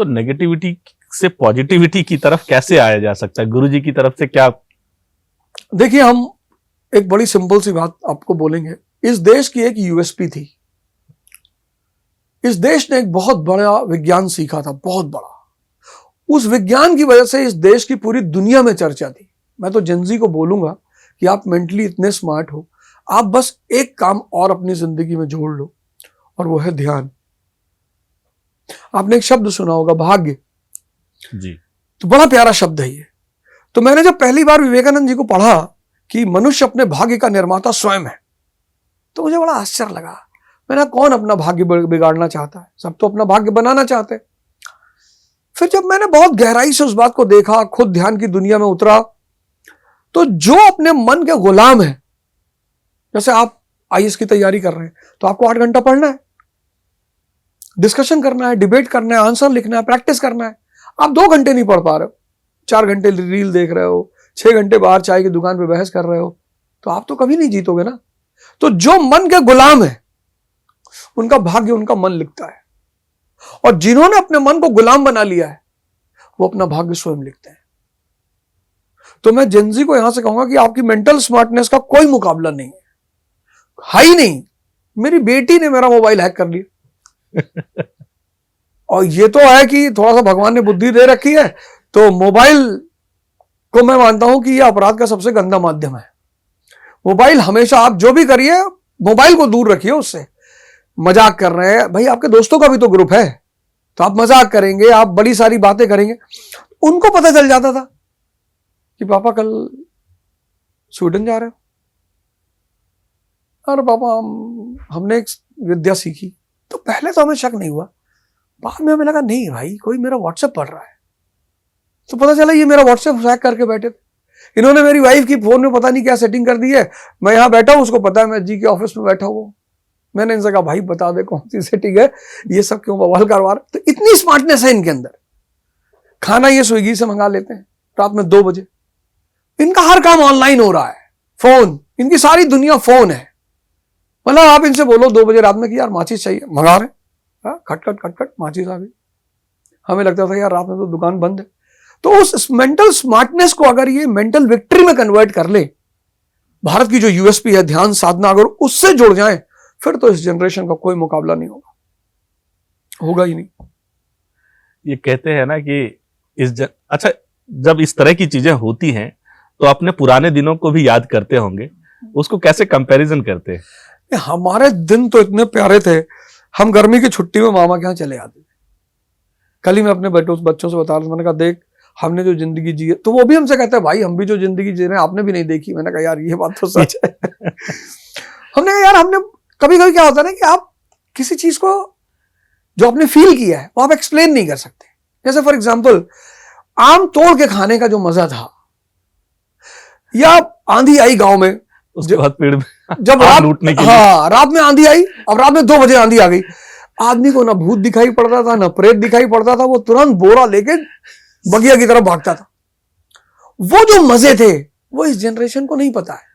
तो नेगेटिविटी से पॉजिटिविटी की तरफ कैसे आया जा सकता है? गुरुजी की तरफ से क्या? देखिए, हम एक बड़ी सिंपल सी बात आपको बोलेंगे। इस देश की एक यूएसपी थी। इस देश ने एक बहुत बड़ा विज्ञान सीखा था, बहुत बड़ा। उस विज्ञान की वजह से इस देश की पूरी दुनिया में चर्चा थी। मैं तो जेनजी को बोलूंगा कि आप मेंटली इतने स्मार्ट हो, आप बस एक काम और अपनी जिंदगी में जोड़ लो, और वो है ध्यान। आपने एक शब्द सुना होगा, भाग्य जी। तो बड़ा प्यारा शब्द है ये। तो मैंने जब पहली बार विवेकानंद जी को पढ़ा कि मनुष्य अपने भाग्य का निर्माता स्वयं है, तो मुझे बड़ा आश्चर्य लगा। मैंने कौन अपना भाग्य बिगाड़ना चाहता है? सब तो अपना भाग्य बनाना चाहते हैं। फिर जब मैंने बहुत गहराई से उस बात को देखा, खुद ध्यान की दुनिया में उतरा, तो जो अपने मन के गुलाम है, जैसे आप आईएएस की तैयारी कर रहे हैं तो आपको 8 घंटा पढ़ना है, डिस्कशन करना है, डिबेट करना है, आंसर लिखना है, प्रैक्टिस करना है। आप 2 घंटे नहीं पढ़ पा रहे हो, 4 घंटे रील देख रहे हो, 6 घंटे बाहर चाय की दुकान पे बहस कर रहे हो, तो आप तो कभी नहीं जीतोगे ना। तो जो मन के गुलाम है उनका भाग्य उनका मन लिखता है, और जिन्होंने अपने मन को गुलाम बना लिया है वो अपना भाग्य स्वयं लिखते हैं। तो मैं जेनजी को यहां से कहूंगा कि आपकी मेंटल स्मार्टनेस का कोई मुकाबला नहीं है ही नहीं। मेरी बेटी ने मेरा मोबाइल हैक कर लिया और ये तो है कि थोड़ा सा भगवान ने बुद्धि दे रखी है, तो मोबाइल को मैं मानता हूं कि यह अपराध का सबसे गंदा माध्यम है। मोबाइल हमेशा आप जो भी करिए, मोबाइल को दूर रखिए उससे। मजाक कर रहे हैं भाई, आपके दोस्तों का भी तो ग्रुप है, तो आप मजाक करेंगे, आप बड़ी सारी बातें करेंगे। उनको पता चल जाता था कि पापा कल स्वीडन जा रहे हो, अरे पापा हमने एक विद्या सीखी। तो पहले तो हमें शक नहीं हुआ, बाद में हमें लगा नहीं भाई, कोई मेरा व्हाट्सएप पढ़ रहा है। तो पता चला ये मेरा व्हाट्सएप हैक करके बैठे थे। इन्होंने मेरी वाइफ की फोन में पता नहीं क्या सेटिंग कर दी है। मैं यहां बैठा हूं, उसको पता है मैं जी के ऑफिस में बैठा हूं। मैंने इनसे कहा भाई बता दे कौन सी सेटिंग है, ये सब क्यों बवाल करवा रहे। तो इतनी स्मार्टनेस है इनके अंदर। खाना ये स्विगी से मंगा लेते हैं रात में 2 बजे। इनका हर काम ऑनलाइन हो रहा है, फोन, इनकी सारी दुनिया फोन है। मतलब आप इनसे बोलो 2 बजे रात में कि यार माचिस चाहिए, मंगा रहे, खटखट खटखट माचिस आ गई। हमें लगता था यार रात में तो दुकान बंद है। तो उस मेंटल स्मार्टनेस को अगर ये मेंटल विक्ट्री में कन्वर्ट कर ले, भारत की जो यूएसपी है ध्यान साधना, अगर उससे जुड़ जाए, फिर तो इस जनरेशन का कोई मुकाबला नहीं होगा ही नहीं। ये कहते हैं ना कि अच्छा, जब इस तरह की चीजें होती हैं तो अपने पुराने दिनों को भी याद करते होंगे, उसको कैसे कंपैरिजन करते हैं? हमारे दिन तो इतने प्यारे थे। हम गर्मी की छुट्टी में मामा के यहाँ चले आते थे। कल ही मैं अपने बच्चों से बता रहा था, मैंने कहा देख हमने जो जिंदगी जी है, तो वो भी हमसे कहते हैं भाई हम भी जो जिंदगी जी रहे हैं आपने भी नहीं देखी। मैंने कहा यार ये बात तो सच है। हमने कहा यार, हमने कभी कभी क्या होता है ना कि आप किसी चीज को जो आपने फील किया है वो आप एक्सप्लेन नहीं कर सकते। जैसे फॉर एग्जांपल आम तोड़ के खाने का जो मजा था, या आंधी आई गांव में, उसके बाद पेड़ में जब रात में आंधी आई, अब रात में 2 बजे आंधी आ गई, आदमी को ना भूत दिखाई पड़ता था ना प्रेत दिखाई पड़ता था, वो तुरंत बोरा लेके बगिया की तरफ भागता था। वो जो मजे थे वो इस जनरेशन को नहीं पता है।